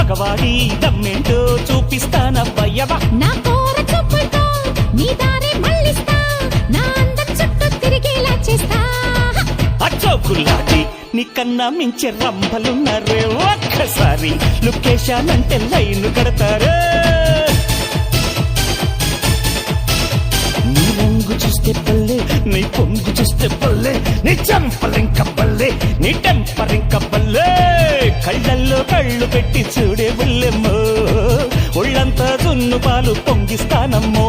మగవాడి దమ్మేంటో చూపిస్తానబ్బయ్యవా. నా కోర చూపులతో నీ దారి మళ్ళిస్తా, నా అందం చుట్టూ తిరిగేలా చేస్తా. అచ్చోకులాటి నీకన్నా మించే రంభలున్నారే, ఒక్కసారి లొకేషన్ లైన్ కడతారే. నీ రంగు చూస్తే పల్లె, నీ పొంగు చూస్తే పల్లె, నీ చంపలింక పల్లె, నీ టెంపరింక పల్లె. కళ్ళల్లో కళ్ళు పెట్టి చూడే బుల్లెమ్మో, ఒళ్ళంతా జున్ను పాలు పొంగిస్తానమ్మో.